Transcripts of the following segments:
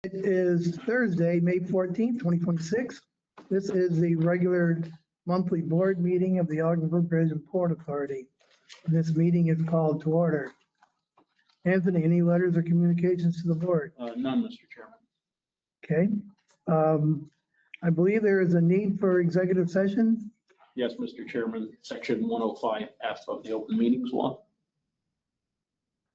It is Thursday, May 14th, 2026. This is the regular monthly board meeting of the Ogdensburg Bridge and Port Authority. This meeting is called to order. Anthony, any letters or communications to the board? None, Mr. Chairman. Okay. I believe there is a need for executive session. Yes, Mr. Chairman, section 105F of the Open Meetings Law,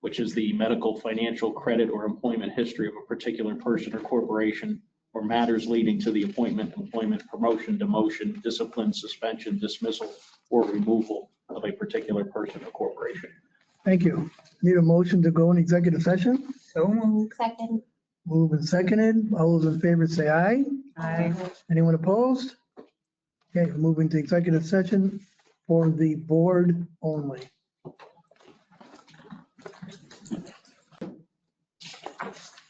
which is the medical, financial, credit, or employment history of a particular person or corporation, or matters leading to the appointment, employment, promotion, demotion, discipline, suspension, dismissal, or removal of a particular person or corporation. Thank you. Need a motion to go in executive session? So moved. Second. Moved and seconded. All those in favor say aye. Aye. Anyone opposed? Okay, moving to executive session for the board only.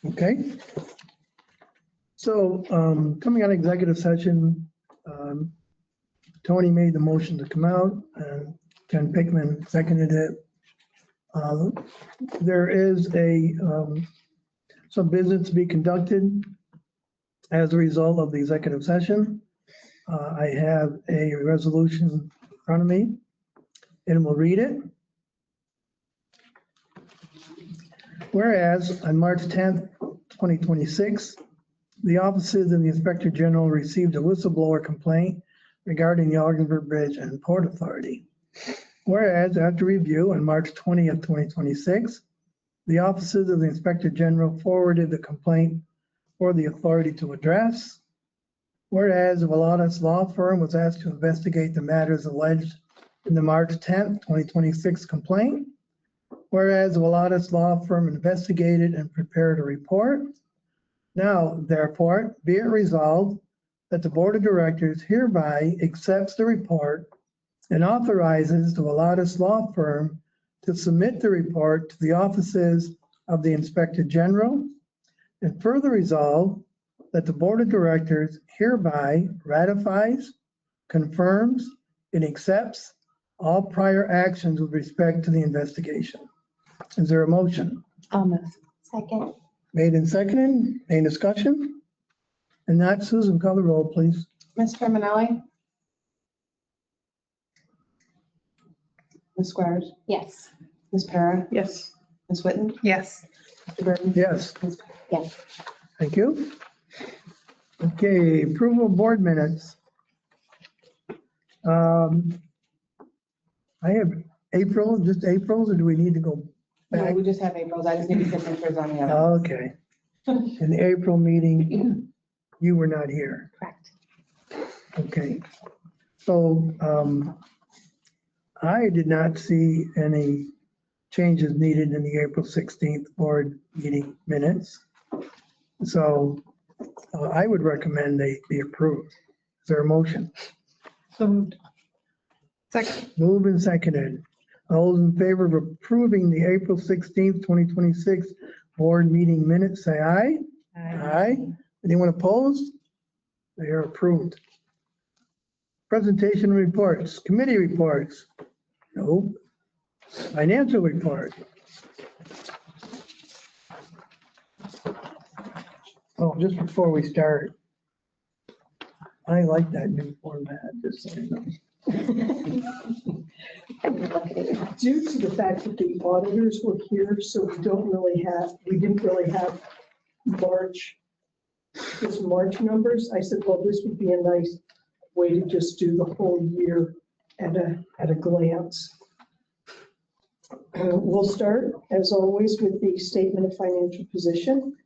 Okay. So coming out of executive session, Tony made the motion to come out and Ken Pickman seconded it. There is some business to be conducted as a result of the executive session. I have a resolution in front of me and we'll read it. Whereas on March 10th, 2026, the offices of the Inspector General received a whistleblower complaint regarding the Ogdensburg Bridge and Port Authority. Whereas after review on March 20th, 2026, the offices of the Inspector General forwarded the complaint for the authority to address. Whereas a Volatus law firm was asked to investigate the matters alleged in the March 10th, 2026 complaint. Whereas the Volatus law firm investigated and prepared a report. Now, therefore, be it resolved that the Board of Directors hereby accepts the report and authorizes the Volatus law firm to submit the report to the offices of the Inspector General, and further resolve that the Board of Directors hereby ratifies, confirms, and accepts all prior actions with respect to the investigation. Is there a motion? I'll move. Second. Made and seconded. Any discussion? And that, Susan, call the roll, please. Ms. Terminelli? Ms. Squires? Yes. Ms. Para? Yes. Ms. Whitten? Yes. Mr. Burton? Yes, Yes. thank you. Okay, approval of board minutes. I have April, just April's, or do we need to go No, back? we just have April's. I just need signatures on the other. Okay. In the April meeting, you were not here. Correct. Okay. So I did not see any changes needed in the April 16th board meeting minutes. So I would recommend they be approved. Is there a motion? So moved. Second. Moved and seconded. All those in favor of approving the April 16th, 2026 board meeting minutes, say aye. Aye. Anyone opposed? They are approved. Presentation reports, committee reports. No. Financial report. Oh, just before we start, I like that new format, just so you know. Due to the fact that the auditors were here, so we didn't really have March numbers. I said, well, this would be a nice way to just do the whole year at a glance. We'll start, as always, with the statement of financial position.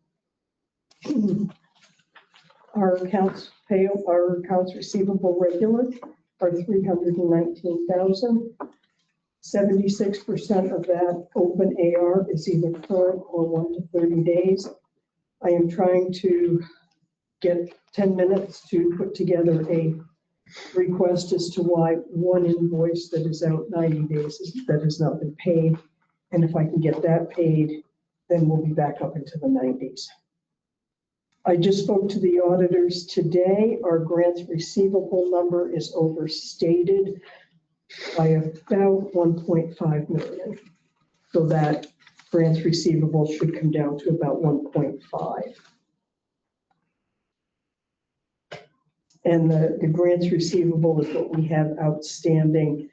Our accounts payable, our accounts receivable regular are 319,000. 76% of that open AR is either current or 1 to 30 days. I am trying to get 10 minutes to put together a request as to why one invoice that is out 90 days that has not been paid. And if I can get that paid, then we'll be back up into the 90s. I just spoke to the auditors today. Our grants receivable number is overstated by about 1.5 million. So that grants receivable should come down to about 1.5. And the grants receivable is what we have outstanding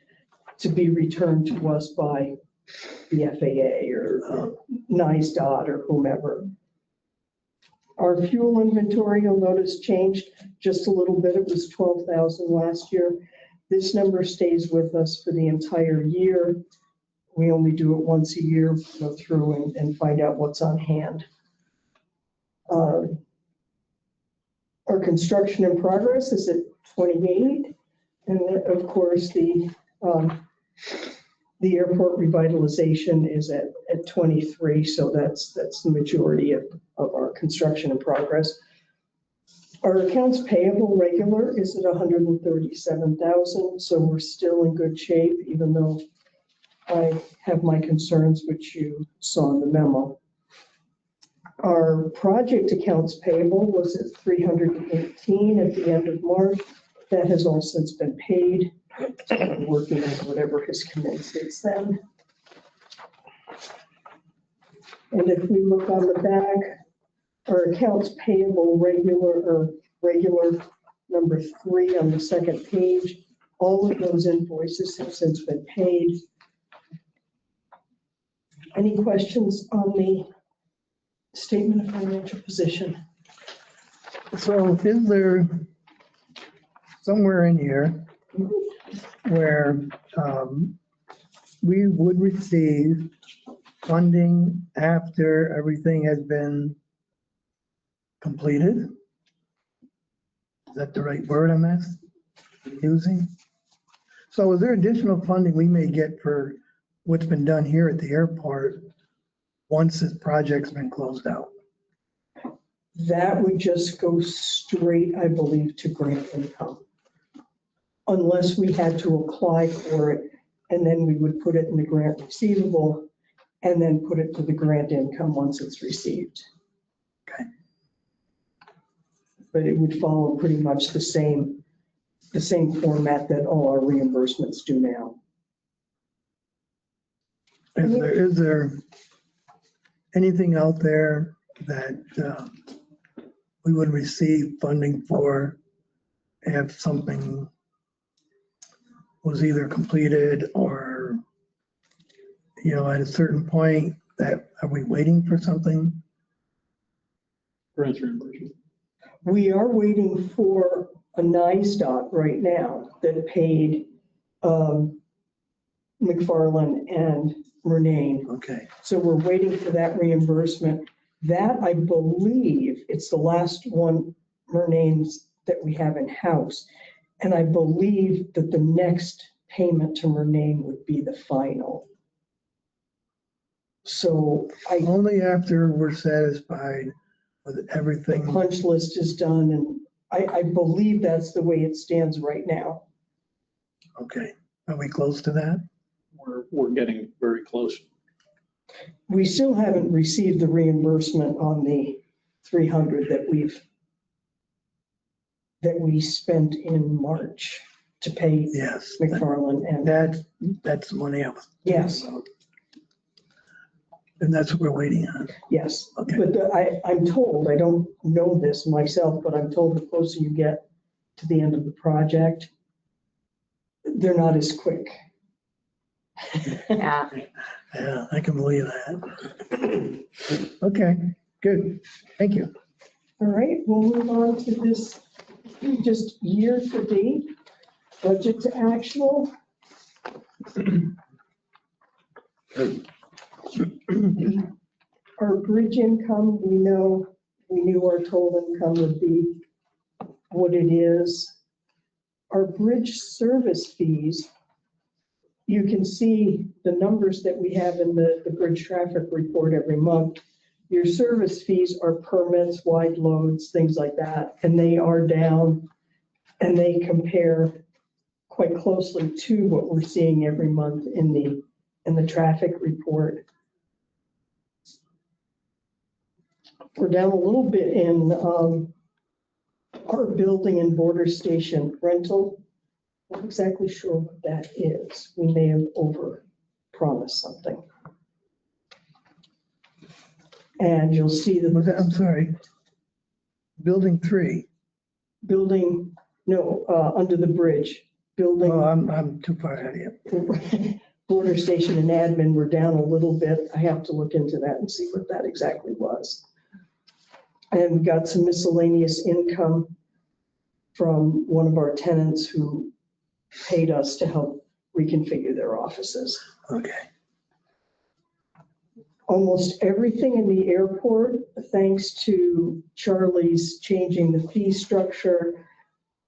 to be returned to us by the FAA or NISDOT or whomever. Our fuel inventory, you'll notice, changed just a little bit. It was 12,000 last year. This number stays with us for the entire year. We only do it once a year, go through and find out what's on hand. Our construction in progress is at 28. And then, of course, the airport revitalization is at 23. So that's the majority of our construction in progress. Our accounts payable regular is at 137,000. So we're still in good shape, even though I have my concerns, which you saw in the memo. Our project accounts payable was at 318 at the end of March. That has all since been paid. So I'm working on whatever has come in since then. And if we look on the back, our accounts payable regular number 3 on the second page, all of those invoices have since been paid. Any questions on the statement of financial position? So is there somewhere in here where we would receive funding after everything has been completed? Is that the right word I'm using? So is there additional funding we may get for what's been done here at the airport once this project's been closed out? That would just go straight, I believe, to grant income. Unless we had to apply for it, and then we would put it in the grant receivable and then put it to the grant income once it's received. Okay. But it would follow pretty much the same format that all our reimbursements do now. Is there anything out there that we would receive funding for if something was either completed or, at a certain point, that are we waiting for something? Grants reimbursement. We are waiting for a NISDOT right now that paid McFarland and Murnane. Okay, So we're waiting for that reimbursement. That, I believe, it's the last one, Murnane's, that we have in-house. And I believe that the next payment to Murnane would be the final. So only after we're satisfied with the everything. punch list is done, and I believe that's the way it stands right now. Okay, are we close to that? We're getting very close. We still haven't received the reimbursement on the 300 that we spent in March to pay Yes, McFarland and that's the money I was. yes, And that's what we're waiting on. yes. Okay. But I'm told, I don't know this myself, but I'm told the closer you get to the end of the project, they're not as quick. Yeah. Yeah, I can believe that. Okay, good. Thank you. All right, we'll move on to this just year to date, budget to actual. Our bridge income, we knew our total income would be what it is. Our bridge service fees, you can see the numbers that we have in the bridge traffic report every month. Your service fees are permits, wide loads, things like that, and they are down, and they compare quite closely to what we're seeing every month in the traffic report. We're down a little bit in our building and border station rental. Not exactly sure what that is. We may have over-promised something. And you'll see I'm that sorry. Building 3. building No, under the bridge, building. Oh, I'm too far ahead of you. Border station and admin were down a little bit. I have to look into that and see what that exactly was. And we got some miscellaneous income from one of our tenants who paid us to help reconfigure their offices. Okay. Almost everything in the airport, thanks to Charlie's changing the fee structure,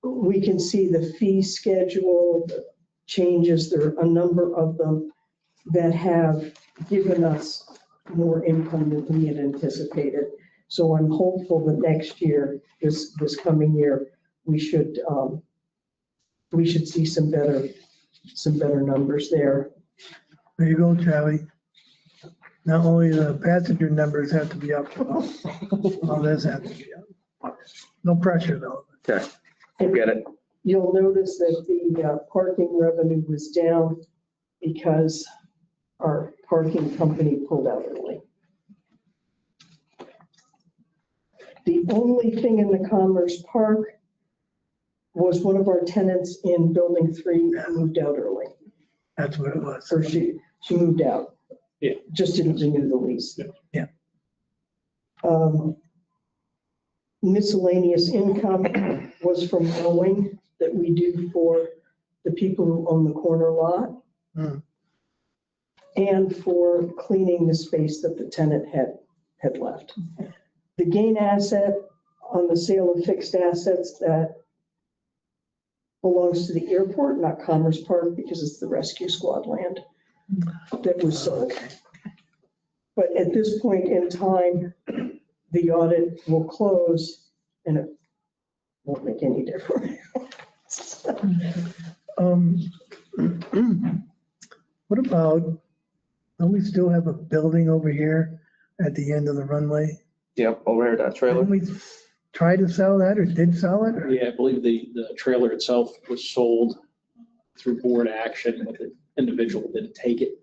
we can see the fee schedule, the changes. There are a number of them that have given us more income than we had anticipated. So I'm hopeful that next year, this coming year, we should see some better numbers there. There you go, Charlie. Not only the passenger numbers have to be up, all this has to be up. No pressure though. Okay, we'll get it. You'll notice that the parking revenue was down because our parking company pulled out early. The only thing in the Commerce Park was one of our tenants in Building 3 moved out early. That's what it was. Or she moved out. Yeah. Just didn't renew the lease. Yeah. Miscellaneous income was from mowing that we do for the people who own the corner lot. Hmm. And for cleaning the space that the tenant had left. The gain asset on the sale of fixed assets that belongs to the airport, not Commerce Park, because it's the rescue squad land that was sold. But at this point in time, the audit will close and it won't make any difference. What about, don't we still have a building over here at the end of the runway? Yep, over here, that trailer. Didn't we try to sell that or did sell it? or- Yeah, I believe the trailer itself was sold through board action, but the individual didn't take it.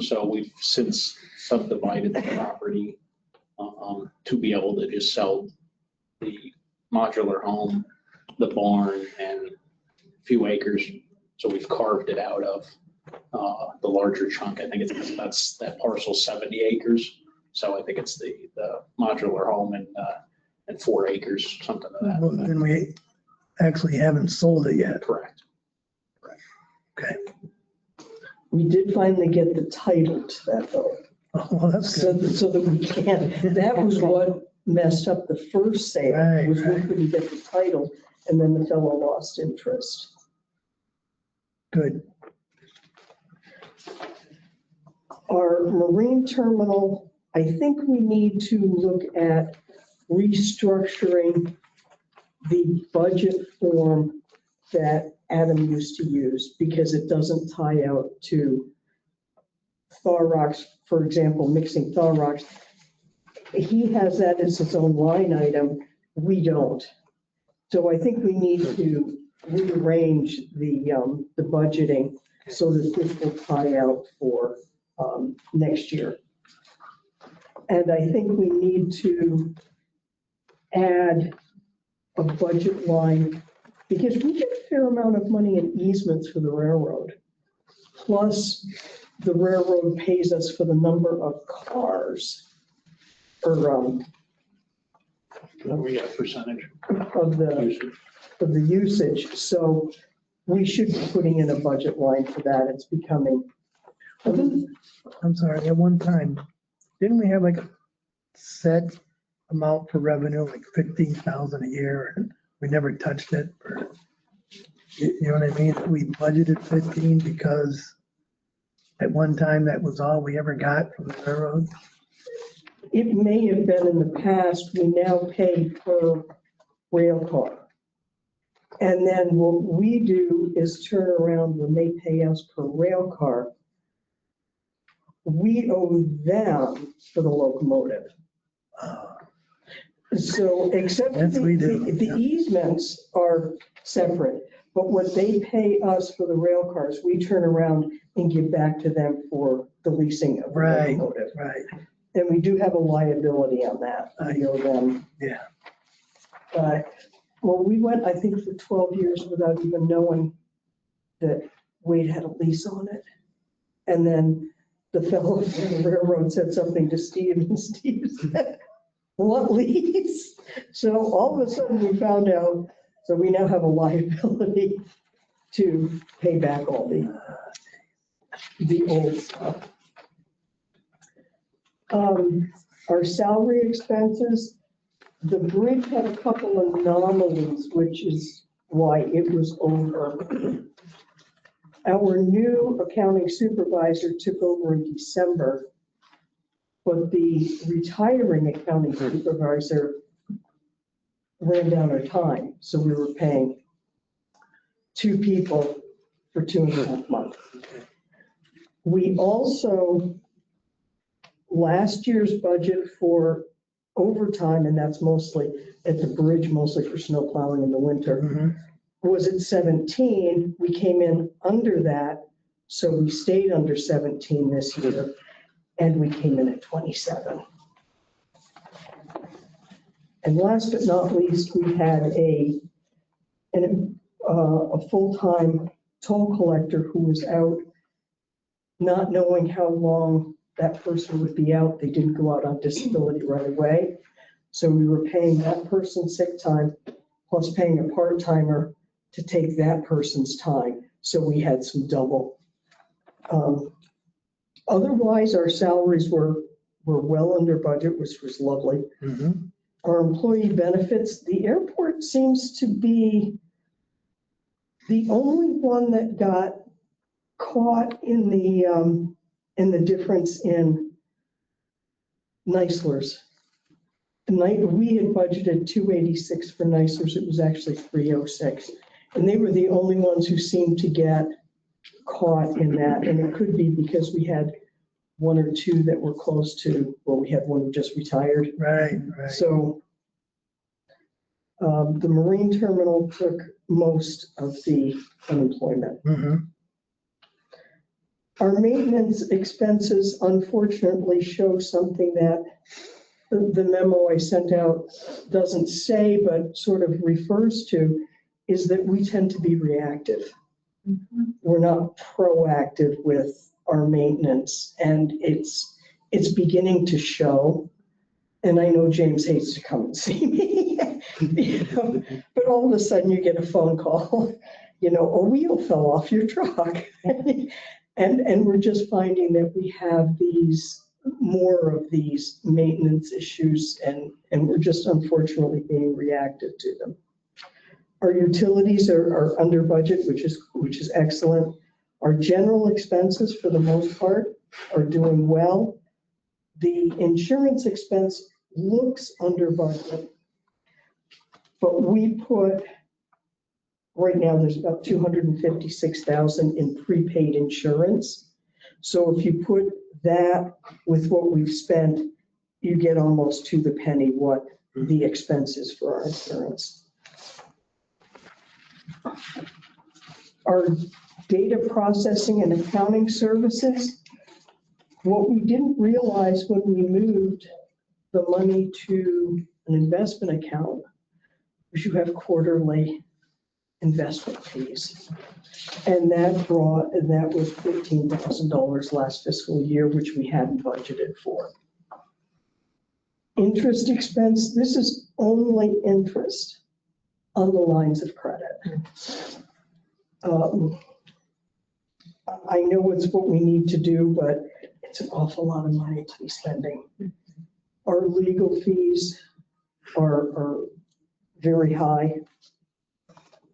So we've since subdivided the property to be able to just sell the modular home, the barn, and a few acres. So we've carved it out of the larger chunk. I think that's that parcel 70 acres. So I think it's the modular home and 4 acres, something of that. Well, then we actually haven't sold it yet. Correct. Okay. We did finally get the title to that though. Oh, well, that's good. So that we can, that was what messed up the first sale, Right, was we right. couldn't get the title and then the fellow lost interest. Good. Our marine terminal, I think we need to look at restructuring the budget form that Adam used to use because it doesn't tie out to thaw rocks, for example, mixing thaw rocks. He has that as its own line item. We don't. So I think we need to rearrange the budgeting so that this will tie out for next year. And I think we need to add a budget line because we get a fair amount of money in easements for the railroad. Plus, the railroad pays us for the number of cars or We got a percentage. of the usage. So we should be putting in a budget line for that. It's becoming. I'm sorry, at one time, didn't we have like a set amount for revenue, like 15,000 a year, and we never touched it? Or, you know what I mean? We budgeted 15 because at one time that was all we ever got from the railroad. It may have been in the past, we now pay per rail car. And then what we do is turn around when they pay us per rail car. We owe them for the locomotive. So except Yes, we do. the easements are separate, but what they pay us for the rail cars, we turn around and give back to them for the leasing of the Right, locomotive. right. And we do have a liability on that. I owe them. Yeah. But Well, we went, I think, for 12 years without even knowing that Wade had a lease on it. And then the fellow from the railroad said something to Steve, and Steve said, what lease? So all of a sudden we found out, so we now have a liability to pay back all the old stuff. Our salary expenses, the bridge had a couple of anomalies, which is why it was over. Our new accounting supervisor took over in December, but the retiring accounting supervisor ran down our time, so we were paying 2 people for 2.5 months. We also, last year's budget for overtime, and that's mostly at the bridge, mostly for snow plowing in the winter, was at 17. We came in under that, so we stayed under 17 this year, and we came in at 27. And last but not least, we had a full-time toll collector who was out, not knowing how long that person would be out. They didn't go out on disability right away. So we were paying that person sick time, plus paying a part-timer to take that person's time. So we had some double. Otherwise, our salaries were well under budget, which was lovely. Our employee benefits, the airport seems to be the only one that got caught in the difference in Neislers. We had budgeted 286 for Neislers, it was actually 306. And they were the only ones who seemed to get caught in that. And it could be because we had 1 or 2 that were close to, well, we had one who just retired. Right. So the marine terminal took most of the unemployment. Our maintenance expenses unfortunately show something that the memo I sent out doesn't say, but sort of refers to, is that we tend to be reactive. We're not proactive with our maintenance, and it's beginning to show. And I know James hates to come and see me, but all of a sudden you get a phone call, a wheel fell off your truck. And we're just finding that we have more of these maintenance issues, and we're just unfortunately being reactive to them. Our utilities are under budget, which is excellent. Our general expenses, for the most part, are doing well. The insurance expense looks under budget, but we put, right now there's about 256,000 in prepaid insurance. So if you put that with what we've spent, you get almost to the penny what the expense is for our insurance. Our data processing and accounting services, what we didn't realize when we moved the money to an investment account was you have quarterly investment fees. And that was $15,000 last fiscal year, which we hadn't budgeted for. Interest expense, this is only interest on the lines of credit. I know it's what we need to do, but it's an awful lot of money to be spending. Our legal fees are very high.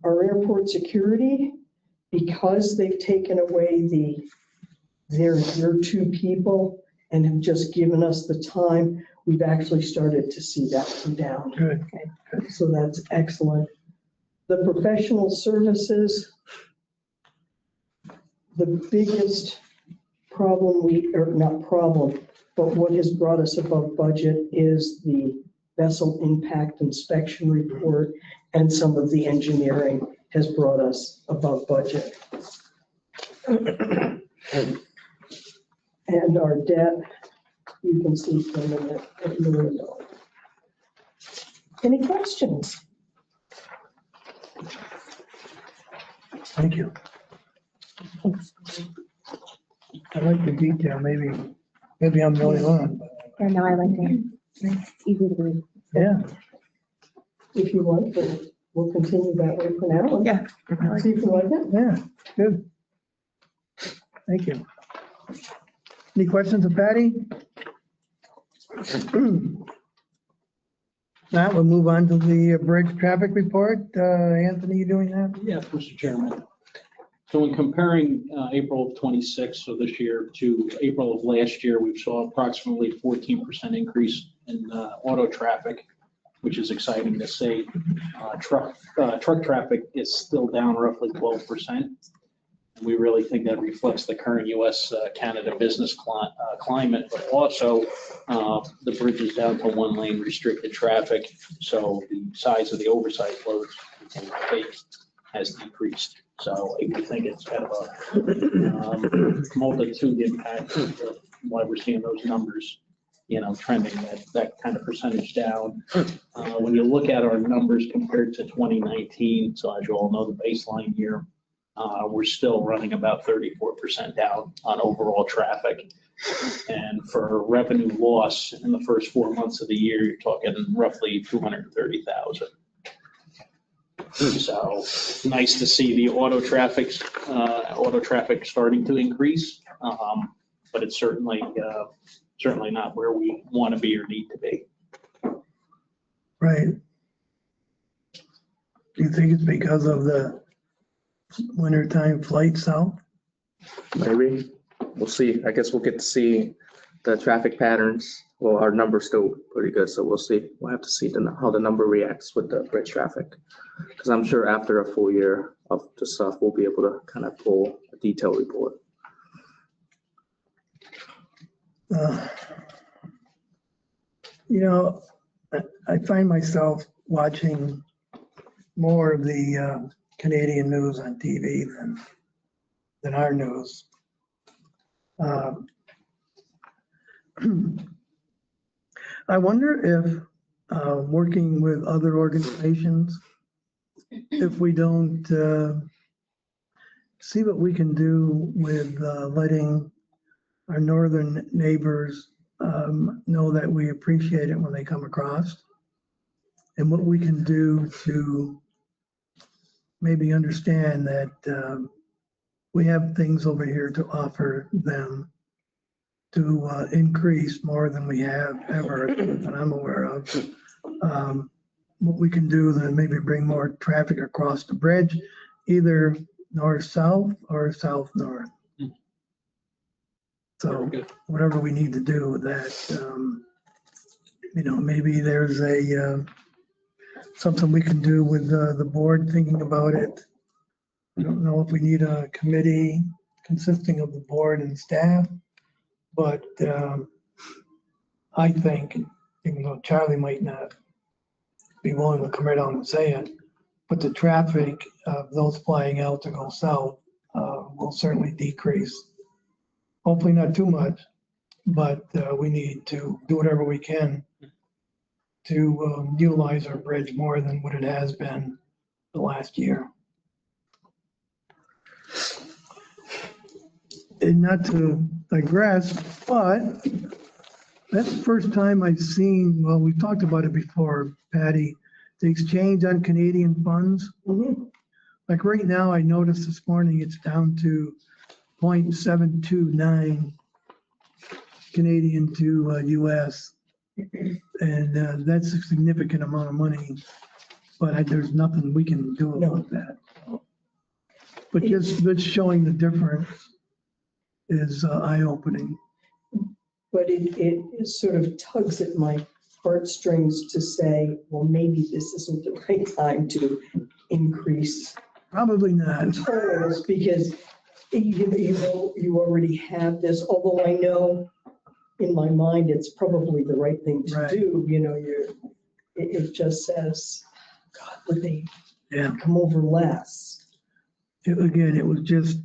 Our airport security, because they've taken away their year 2 people and have just given us the time, we've actually started to see that come down. Good. So that's excellent. The professional services, the biggest problem not problem, but what has brought us above budget is the vessel impact inspection report, and some of the engineering has brought us above budget. And our debt, you can see from $1 million. Any questions? Thank you. I like the detail, maybe I'm the only one, but Yeah, no, I like it. It's easy to read. yeah, If you want, but we'll continue that way for now. and Yeah. I like See if you like it. yeah, good. Thank you. Any questions of Patty? Now we'll move on to the bridge traffic report. Anthony, you doing that? Yes, Mr. Chairman. So in comparing April of 26, so this year, to April of last year, we saw approximately 14% increase in auto traffic, which is exciting to see. Truck traffic is still down roughly 12%. We really think that reflects the current U.S.-Canada business climate, but also the bridge is down to one lane restricted traffic. So the size of the oversized loads we can take has decreased. So we think it's kind of a multitude impact of why we're seeing those numbers, trending that kind of percentage down. When you look at our numbers compared to 2019, so as you all know, the baseline year, we're still running about 34% down on overall traffic. And for revenue loss in the first 4 months of the year, you're talking roughly 230,000. So nice to see the auto traffic starting to increase, but it's certainly not where we want to be or need to be. Right. Do you think it's because of the wintertime flight south? Maybe. We'll see. I guess we'll get to see the traffic patterns. Well, our number's still pretty good, so we'll see. We'll have to see how the number reacts with the bridge traffic. Because I'm sure after a full year of the stuff, we'll be able to kind of pull a detailed report. I find myself watching more of the Canadian news on TV than our news. I wonder if working with other organizations, if we don't see what we can do with letting our northern neighbors know that we appreciate it when they come across, and what we can do to maybe understand that we have things over here to offer them to increase more than we have ever that I'm aware of. What we can do to maybe bring more traffic across the bridge, either north-south or south-north. So whatever we need to do with that, maybe there's something we can do with the board thinking about it. I don't know if we need a committee consisting of the board and staff, but I think, even though Charlie might not be willing to come right out and say it, but the traffic of those flying out to go south will certainly decrease. Hopefully not too much, but we need to do whatever we can to utilize our bridge more than what it has been the last year. And not to digress, but that's the first time I've seen, well, we've talked about it before, Patty, the exchange on Canadian funds. Like right now, I noticed this morning it's down to 0.729 Canadian to US. And that's a significant amount of money, but there's nothing we can do about that. But just showing the difference is eye-opening. But it sort of tugs at my heartstrings to say, well, maybe this isn't the right time to increase Probably not. tolls, because you already have this, although I know in my mind it's probably the right thing to Right. do. It just says, God, would they Yeah. come over less? Again, it was just,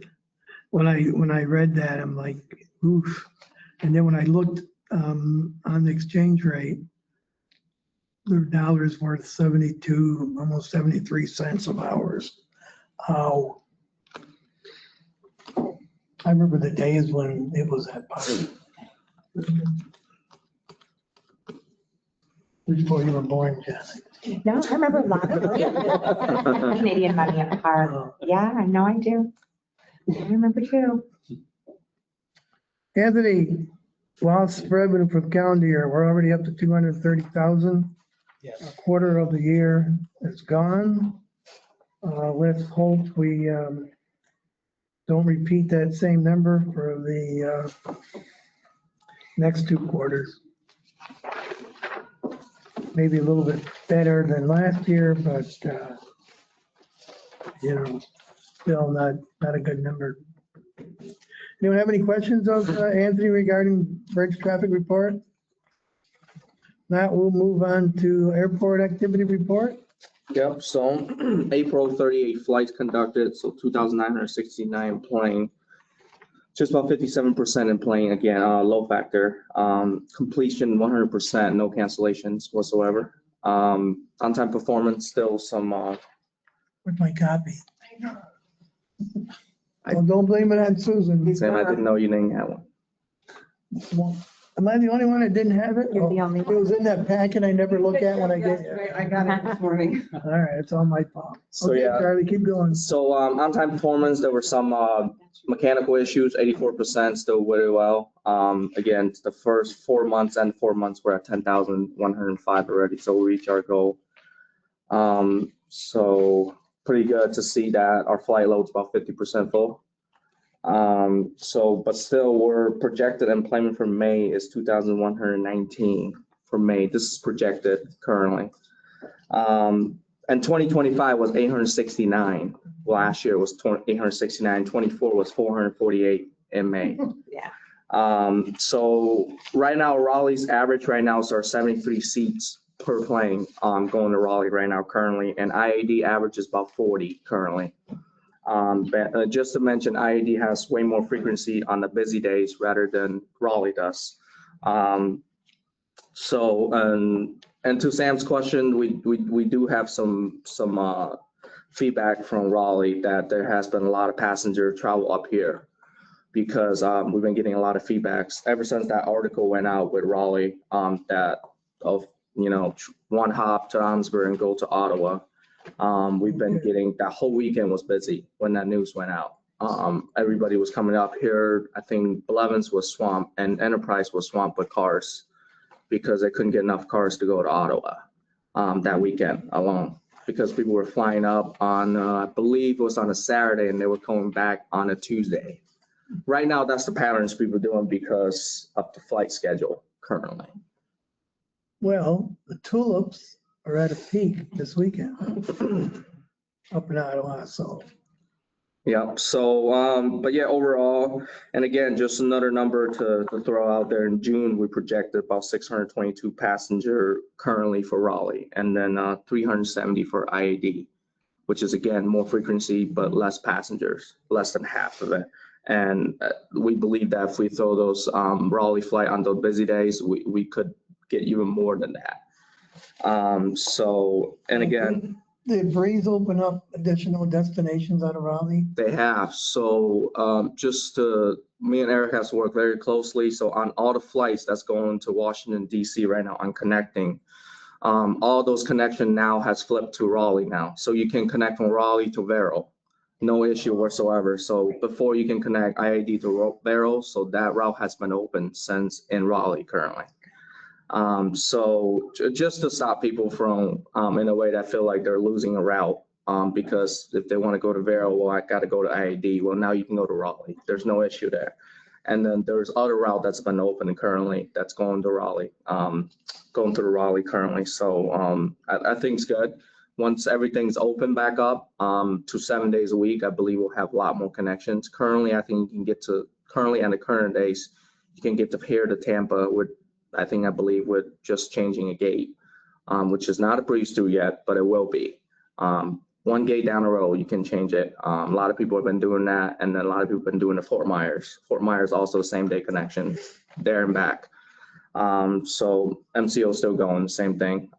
when I read that, I'm like, oof. And then when I looked on the exchange rate, their dollar's worth 72, almost 73 cents of ours. How? I remember the days when it was that popular. Before you were born, Janet. No, I remember a lot of Canadian money at the park. Yeah, I know I do. I remember too. Anthony, lost revenue for the calendar year, we're already up to 230,000. Yes. A quarter of the year is gone. Let's hope we don't repeat that same number for the next two quarters. Maybe a little bit better than last year, but still not a good number. Anyone have any questions of Anthony regarding bridge traffic report? Now we'll move on to airport activity report. Yep, so April 38 flights conducted, so 2,969 plane. Just about 57% in plane, again, load factor. Completion 100%, no cancellations whatsoever. On-time performance, still some. Where's my copy? Well, don't blame it on Susan. Sam, I didn't know you didn't have one. Well, am I the only one that didn't have it? You're the only It was in that packet I never look at when I get That's it. right, I got it this morning. All right, it's all my fault. So, Okay, yeah. Charlie, keep going. So on-time performance, there were some mechanical issues, 84%, still very well. Again, the first 4 months and 4 months we're at 10,105 already, so we reached our goal. So pretty good to see that our flight load's about 50% full. But still, we're projected employment for May is 2,119 for May. This is projected currently. And 2025 was 869. Last year was 869. 24 was 448 in May. Yeah. So right now, Raleigh's average right now is our 73 seats per plane going to Raleigh right now currently, and IAD average is about 40 currently. But just to mention, IAD has way more frequency on the busy days rather than Raleigh does. And to Sam's question, we do have some feedback from Raleigh that there has been a lot of passenger travel up here because we've been getting a lot of feedbacks ever since that article went out with Raleigh that of one hop to Ogdensburg and go to Ottawa. We've been getting that whole weekend was busy when that news went out. Everybody was coming up here. I think Blevins was swamped and Enterprise was swamped with cars because they couldn't get enough cars to go to Ottawa that weekend alone because people were flying up on, I believe it was on a Saturday and they were coming back on a Tuesday. Right now, that's the patterns people are doing because of the flight schedule currently. Well, the tulips are at a peak this weekend up in Ottawa, so. Yeah, so, but yeah, overall, and again, just another number to throw out there. In June, we projected about 622 passenger currently for Raleigh, and then 370 for IAD, which is again, more frequency, but less passengers, less than half of it. And we believe that if we throw those Raleigh flight on those busy days, we could get even more than that. And again, Did Breeze open up additional destinations out of Raleigh? they have. So me and Eric has to work very closely. So on all the flights that's going to Washington, D.C. right now on connecting, all those connection now has flipped to Raleigh now. So you can connect from Raleigh to Vero, no issue whatsoever. So before you can connect IAD to Vero, so that route has been open since in Raleigh currently. So just to stop people from, in a way that feel like they're losing a route, because if they want to go to Vero, well, I got to go to IAD. Well, now you can go to Raleigh. There's no issue there. And then there's other route that's been open currently that's going to Raleigh, going through Raleigh currently. So I think it's good. Once everything's open back up to 7 days a week, I believe we'll have a lot more connections. Currently, I think you can get to, currently on the current days, you can get to here to Tampa with, I believe with just changing a gate, which is not a breeze through yet, but it will be. One gate down the road, you can change it. A lot of people have been doing that, and then a lot of people have been doing the Fort Myers. Fort Myers also the same day connection, there and back. So MCO is still going, same thing.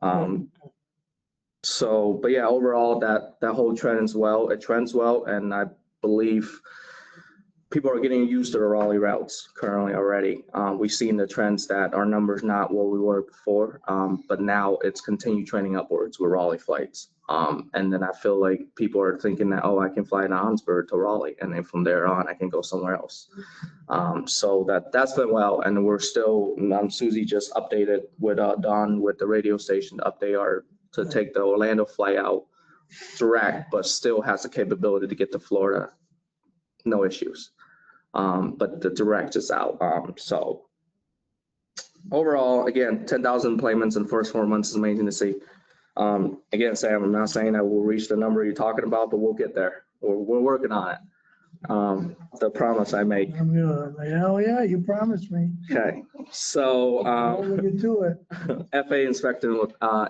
So, but yeah, overall, that whole trends well. It trends well, and I believe people are getting used to the Raleigh routes currently already. We've seen the trends that our numbers not what we were before, but now it's continued trending upwards with Raleigh flights. And then I feel like people are thinking that, oh, I can fly to Ogdensburg to Raleigh, and then from there on, I can go somewhere else. So that's been well, and we're still. Susie just updated with Don with the radio station to update to take the Orlando flight out direct, but still has the capability to get to Florida, no issues. But the direct is out. So overall, again, 10,000 employments in the first 4 months is amazing to see. Again, Sam, I'm not saying that we'll reach the number you're talking about, but we'll get there. We're working on it. The promise I make. I'm gonna, hell yeah, you promised me. Okay, so I'll look into it. FA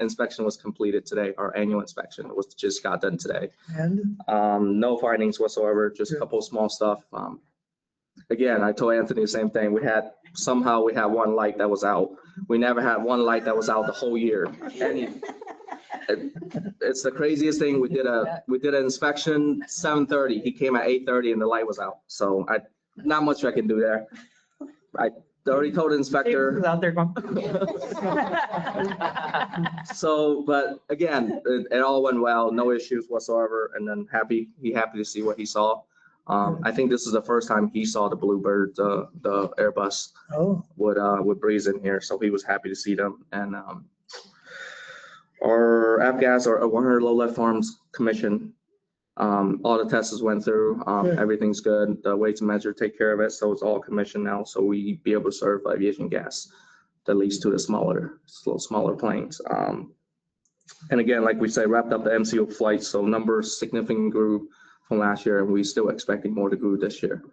inspection was completed today. Our annual inspection was just got done today. And No findings whatsoever, just a couple of small stuff. Again, I told Anthony the same thing. We had one light that was out. We never had one light that was out the whole year. And it's the craziest thing. We did an inspection 7:30. He came at 8:30 and the light was out. So not much I can do there. I already told the inspector. Out there going. So, but again, it all went well, no issues whatsoever. And then happy to see what he saw. I think this is the first time he saw the Bluebird, the Airbus with Breeze in here. So he was happy to see them. And our AFGAS, our 100 low lead farms commission, all the tests went through. Everything's good. The weights and measure take care of it. So it's all commissioned now. So we be able to serve aviation gas, at least to the smaller planes. And again, like we said, wrapped up the MCO flights. So numbers significantly grew from last year, and we still expecting more to grow this year.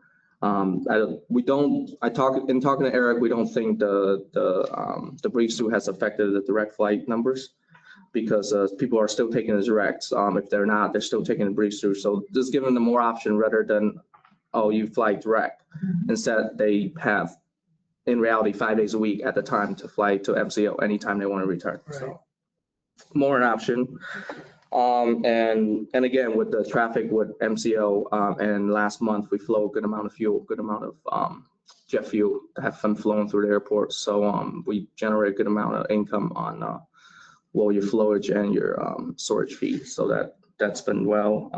Talking to Eric, we don't think the breeze through has affected the direct flight numbers, because people are still taking the directs. If they're not, they're still taking the breeze through. So just giving them more option rather than, oh, you fly direct. Instead, they have, in reality, 5 days a week at the time to fly to MCO anytime they want to return. Right. So more an option. And again, with the traffic with MCO, and last month we flew a good amount of fuel, good amount of jet fuel that have been flowing through the airport. So we generate a good amount of income on your flowage and your storage fee. So that's been well.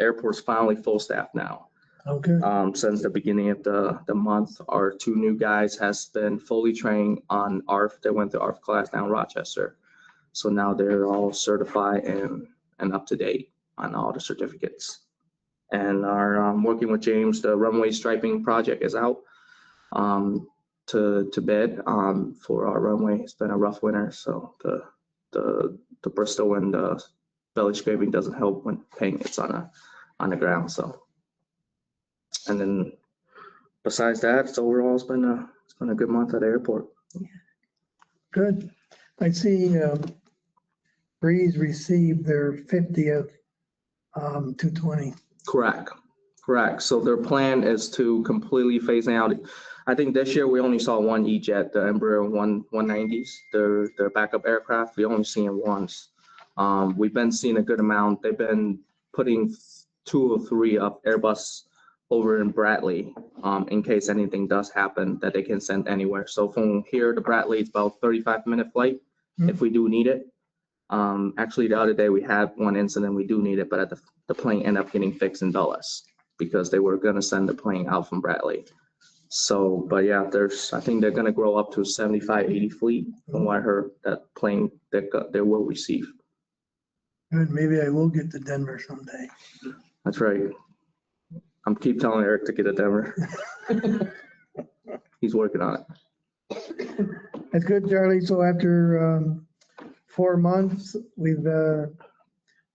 Airport's finally full staff now. okay, Since the beginning of the month, our 2 new guys has been fully trained on ARF. They went to ARF class down in Rochester. So now they're all certified and up to date on all the certificates. And our working with James, the runway striping project is out to bid for our runway. It's been a rough winter, so the Bristol and the belly scraping doesn't help when paint gets on the ground. So, and then besides that, overall it's been a good month at the airport. good. I see Breeze received their 50th 220. Correct. So their plan is to completely phase out. I think this year we only saw one E-Jet, the Embraer 190s, their backup aircraft. We only seen it once. We've been seeing a good amount. They've been putting 2 or 3 up Airbus over in Bradley, in case anything does happen that they can send anywhere. So from here to Bradley, it's about 35-minute flight if we do need it. Actually, the other day we had one incident, we do need it, but the plane ended up getting fixed in Dulles because they were going to send the plane out from Bradley. So, but yeah, I think they're going to grow up to 75, 80 fleet from what I heard, that plane they will receive. Good, maybe I will get to Denver someday. That's right. I'm keep telling Eric to get to Denver. He's working on it. That's good, Charlie. So after 4 months, we've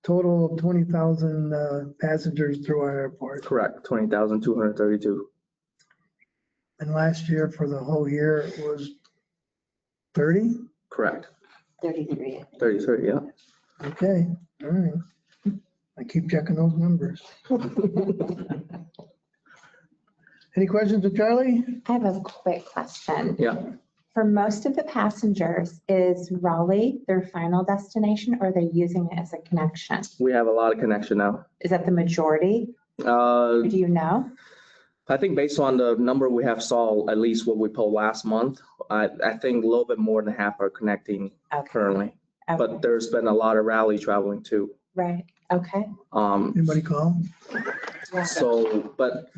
total of 20,000 passengers through our airport. Correct, 20,232. And last year for the whole year it was 30? Correct. 33. 33, yeah. Okay, all right. I keep checking those numbers. Any questions for Charlie? I have a quick question. Yeah. For most of the passengers, is Raleigh their final destination or are they using it as a connection? We have a lot of connection now. Is that the majority? Or do you know? I think based on the number we have saw, at least what we pulled last month, I think a little bit more than half are connecting Okay. currently. Okay. But there's been a lot of Raleigh traveling too. Right. Okay. Anybody call? So, but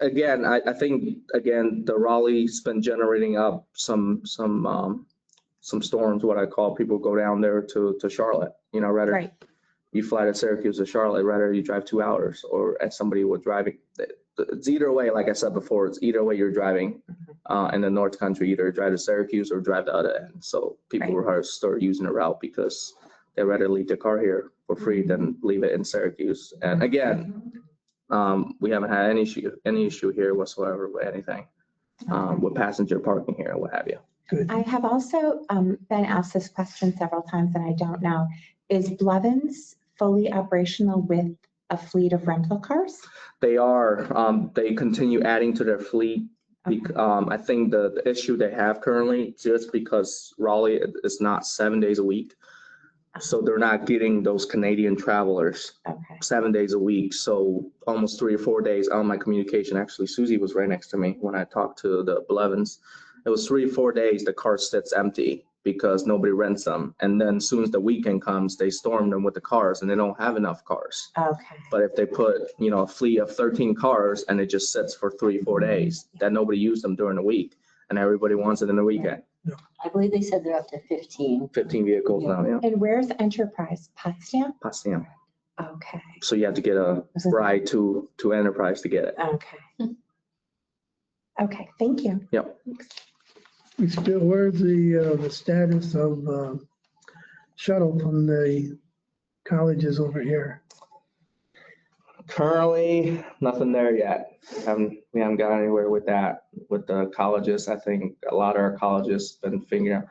again, I think, again, the Raleigh's been generating up some storms, what I call people go down there to Charlotte, rather Right. you fly to Syracuse or Charlotte, rather you drive 2 hours, or as somebody was driving. It's either way, like I said before, it's either way you're driving in the North Country, either drive to Syracuse or drive the other end. So people are start using the route because they'd rather leave their car here for free than leave it in Syracuse. And again, we haven't had any issue here whatsoever with anything, with passenger parking here and what have you. Good. I have also been asked this question several times and I don't know. Is Blevins fully operational with a fleet of rental cars? They are, they continue adding to their fleet. Okay. I think the issue they have currently, just because Raleigh is not 7 days a week. So they're not getting those Canadian travelers Okay. 7 days a week. So almost 3 or 4 days on my communication. Actually, Susie was right next to me when I talked to the Blevins. It was 3 or 4 days the car sits empty because nobody rents them. And then as soon as the weekend comes, they storm them with the cars and they don't have enough cars. Okay. But if they put, a fleet of 13 cars and it just sits for 3 or 4 days, then nobody used them during the week and everybody wants it in the weekend. I believe they said they're up to 15. 15 vehicles now, yeah. And where's Enterprise? Potsdam? Potsdam. Okay. So you have to get a ride to Enterprise to get it. Okay. Okay, thank you. Yep. Where's the status of shuttle from the colleges over here? Currently, nothing there yet. We haven't got anywhere with that. With the colleges, I think a lot of our colleges been figuring out.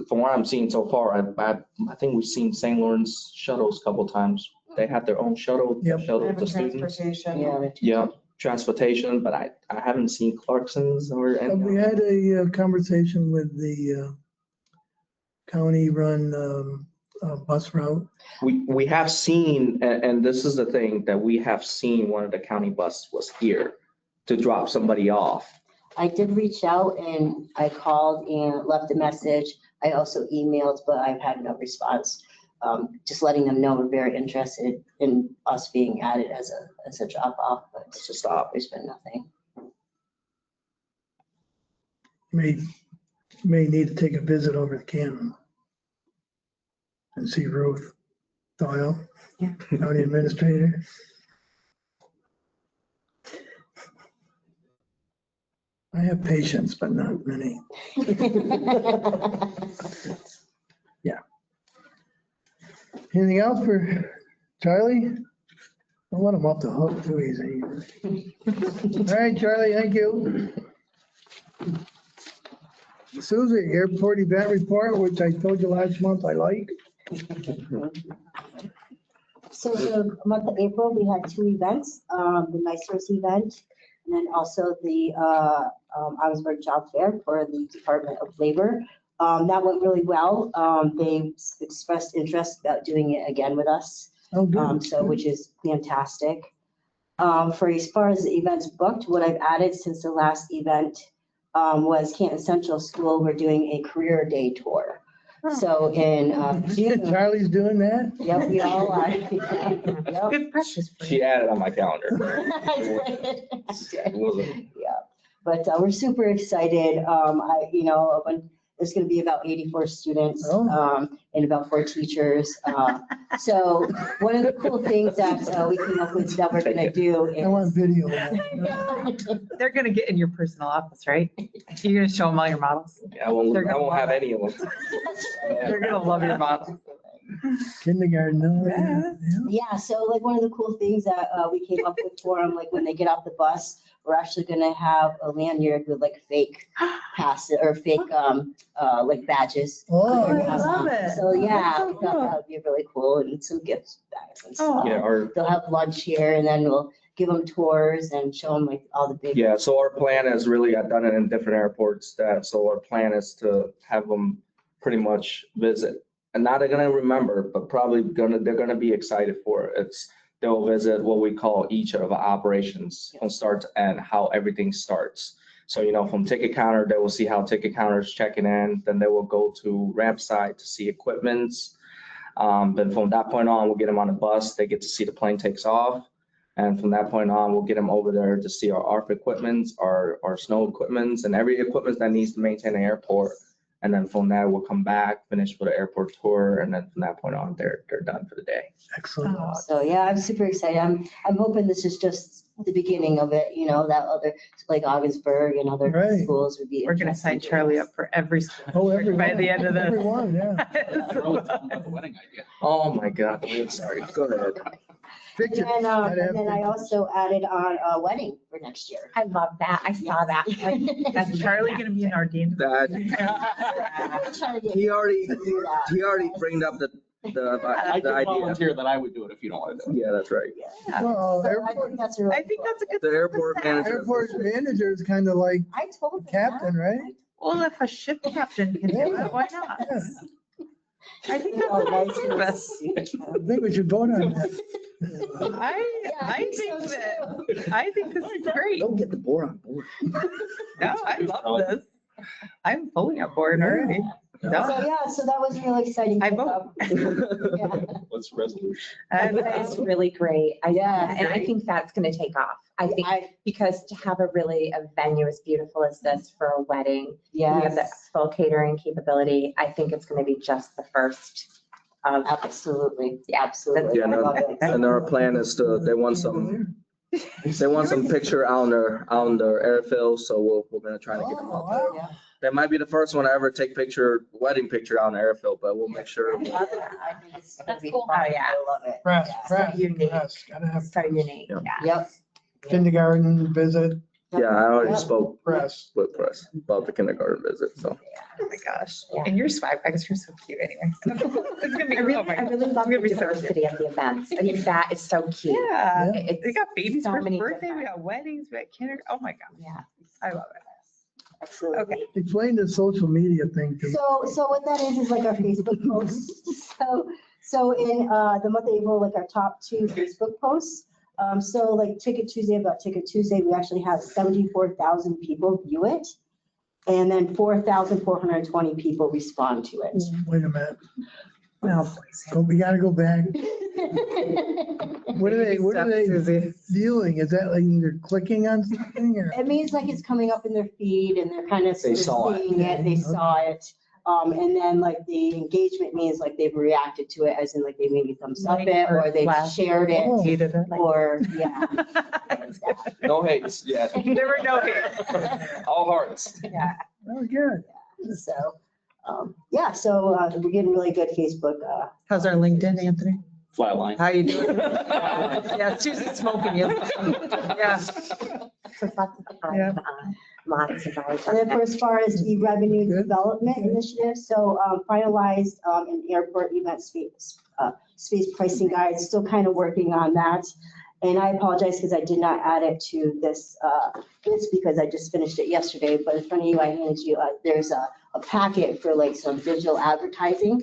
From what I'm seeing so far, I think we've seen St. Lawrence shuttles a couple times. They have their own shuttle Yep. to students. Yeah. Yeah, transportation, but I haven't seen Clarkson's or We anything. had a conversation with the county-run bus route. We have seen, and this is the thing, that we have seen one of the county bus was here to drop somebody off. I did reach out and I called and left a message. I also emailed, but I've had no response. Just letting them know we're very interested in us being added as a drop off, but it's just there's been nothing. May need to take a visit over to Canton and see Ruth Doyle, Yeah. county administrator. I have patience, but not many. Anything else for Charlie? Don't let him off the hook too easy. All right, Charlie, thank you. Susie, airport event report, which I told you last month I like. So the month of April, we had 2 events, the NICERS event, and then also the Ogdensburg Job Fair for the Department of Labor. That went really well. They expressed interest about doing it again with us, Oh, good. so which is fantastic. For as far as the events booked, what I've added since the last event was Canton Central School. We're doing a career day tour. So in June, Charlie's doing that? yep, we all are. Yep. Good practice for you. She added on my calendar. I did. Yeah, but we're super excited. There's going to be about 84 students and about 4 teachers. So one of the cool things that we came up with that we're going to do I want is. video. of that. They're gonna get in your personal office, right? You're gonna show them all your models. I won't have any of them. They're gonna love your models. Kindergarten, no? Yeah. Yeah, so like one of the cool things that we came up with for them, like when they get off the bus, we're actually gonna have a lanyard with like fake passes or fake like badges. Oh, I love it. So yeah, That's so I thought that would be really cool and some gift bags and Oh. stuff. Yeah, or They'll have lunch here and then we'll give them tours and show them like all the big. Yeah, so our plan is really, I've done it in different airports so our plan is to have them pretty much visit. And now they're gonna remember, but they're gonna be excited for it. They'll visit what we call each of our operations from start to end, how everything starts. So, from ticket counter, they will see how ticket counters checking in, then they will go to ramp side to see equipments. Then from that point on, we'll get them on a bus, they get to see the plane takes off. And from that point on, we'll get them over there to see our ARP equipments, our snow equipments, and every equipment that needs to maintain the airport. And then from there, we'll come back, finish with the airport tour, and then from that point on, they're done for the day. Excellent. So, yeah, I'm super excited. I'm hoping this is just the beginning of it, that other, like Ogdensburg and other Right. schools would be. We're gonna sign interested. Charlie up for every school Oh, everyone. by the end of this. Everyone, yeah. I wrote down about the wedding idea. Oh, my God, I'm sorry, go ahead. Picture. And Gotta have then I pictures. also added on a wedding for next year. I love that. I saw that. Is Charlie gonna be an ordained? That, I'm trying to get he already do that. bring up the I could idea. volunteer that I would do it if you don't want to do it. Yeah, that's right. Well, So I airport, think that's a really. I think that's a good. The airport manager. airport manager is kind of like I told them captain, right? Well, if a ship captain can do it, why not? Yeah. I think Oh, that's nice. the best. I think we should vote on that. I think this is great. Don't get the board on board. No, I love this. I'm fully on board already. So, No, yeah, so that was really exciting. I vote. Yeah. What's resolution? That's really great. Yeah. And I think that's going to take off. I think because to have a venue as beautiful as this for a wedding, we have the Yes, full catering capability. I think it's going to be just the first of, absolutely, absolutely. Yeah, I love it. And our plan is they want some picture on their airfield, so we're gonna try to get them Oh, out there. wow. That might be the first one to ever take wedding picture on the airfield, but we'll make sure. I love it. I think it's gonna be cool. fun. Oh, yeah. I love it. Press, Yeah. press, unique. press. Gotta have so unique. Yeah. Yeah. Yep. kindergarten visit, Yeah, I already Yep. spoke press. with press about the kindergarten visit, so. oh my gosh. Yeah. And your swag bags are so cute anyway. It's gonna be, I oh really, my I God. really love It's gonna the be so cute. diversity of the events. I mean, that is so cute. Yeah, It's we got babies' so first many birthday, we different- got weddings, we got kinder, oh my God, Yeah. I love it. Absolutely. Okay. Explain the social media thing to me. So what that is like our Facebook posts. So in the month of April, like our top 2 Facebook posts. So like Ticket Tuesday, about Ticket Tuesday, we actually have 74,000 people view it. And then 4,420 people respond to it. Wait a minute. Oh, boys. Oh, we gotta go back. What are they Susie. viewing? Is that like they're clicking on something or? It means like it's coming up in their feed and they're kind of They saw it. seeing it, they saw it. And then like the engagement means like they've reacted to it, as in like they maybe thumbs up it or they've Flash. shared it Oh. Hated it. or, yeah. No hates, yeah. There were no hate. All hearts. Yeah. Oh, good. So, yeah, so we're getting really good Facebook. How's our LinkedIn, Anthony? Flatline. How you doing? Yeah, Susie's smoking you. Yeah. So lots of, Yeah. lots of hours. And then for as far as the revenue Good. development initiative, so finalized an airport event space pricing guide, still kind of working on that. And I apologize because I did not add it to this because I just finished it yesterday, but in front of you, I handed you, there's a packet for like some digital advertising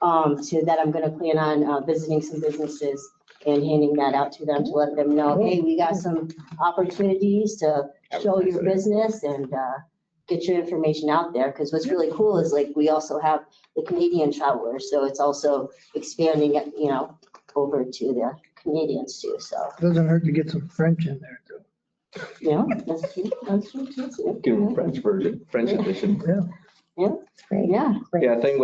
that I'm gonna plan on visiting some businesses and handing that out to them to let them know, hey, we got some opportunities to show your business and get your information out there. Because what's really cool is like, we also have the Canadian travelers, so it's also expanding it, over to the Canadians too, so, Doesn't hurt to get some French in there too. that's true, that's true too. Give them French version, French edition. Yeah, Yeah, I think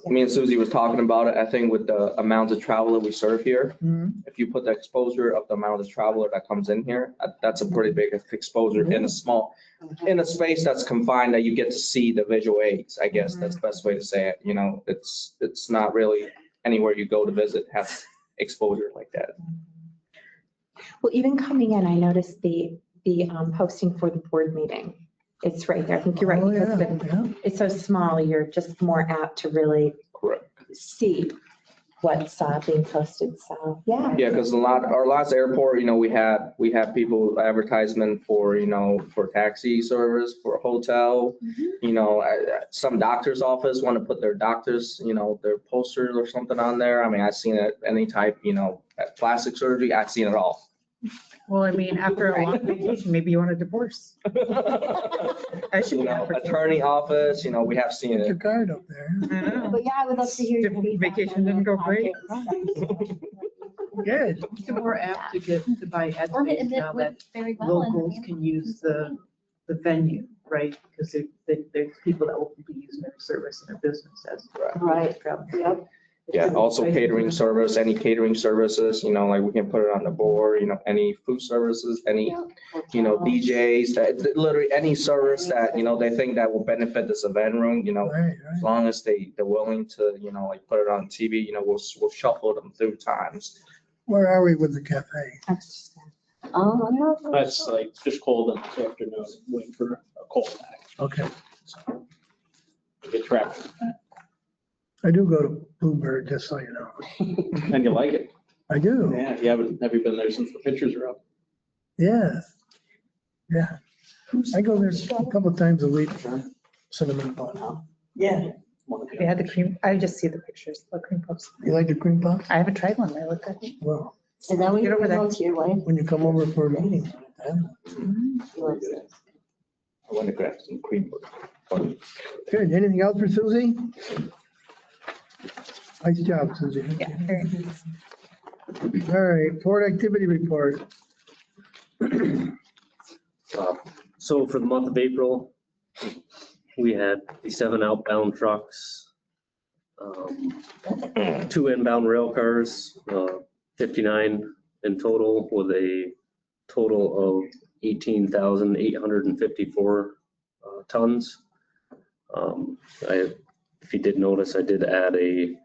me and Susie was talking about it, I think with the amount of traveler we serve here, Mhm. if you put the exposure of the amount of traveler that comes in here, that's a pretty big exposure in a space that's confined that you get to see the visual aids, I guess that's the best way to say it, it's not really anywhere you go to visit has exposure like that. Well, even coming in, I noticed the posting for the board meeting. It's right there. I think you're right. Oh, Because yeah, the- yeah. it's so small, you're just more apt to really Correct. see what's being posted, so, yeah. Yeah, because our last airport, we had people advertisement for, for taxi service, for a hotel. Some doctor's office want to put their doctors, their posters or something on there. I mean, I've seen it any type, at plastic surgery, I've seen it all. Well, I mean, after a long vacation, maybe you want a divorce. I should be advertising. Attorney office, we have seen Put your it. card up there. I know. But yeah, I would love to hear your feedback. Vacation on didn't your go great. packets. Good. It's more apt to get, to buy ad Or space it now that went very well. and- locals can use the venue, right? Because there's people that will be using their service in their business as. Right. travel. Yep. Yeah, also catering service, any catering services, like we can put it on the board, any food services, any, DJs, that literally any service that, they think that will benefit this event room, Right, as long as they're willing to, like put it on TV, we'll shuffle them through times. Where are we with the cafe? I'm not. That's like, just called them this afternoon, waiting for a call back. Okay. Get traffic. I do go to Bluebird, just so you know. And you like it? I do. Yeah, have you been there since the pictures are up? Yeah. Yeah. I go there a couple times a week for cinnamon bun. Yeah. They had the cream, I just see the pictures, the cream puffs. You like the cream puff? I haven't tried one, they look good. Well, Is that what Get you're over there. going to your wife? when you come over for a meeting. She likes it. I want to grab some cream. Good. Anything else for Susie? Nice job, Susie. Yeah, very nice. All right, port activity report. So for the month of April, we had 57 outbound trucks, 2 inbound rail cars, 59 in total, with a total of 18,854 tons. If you did notice, I did add a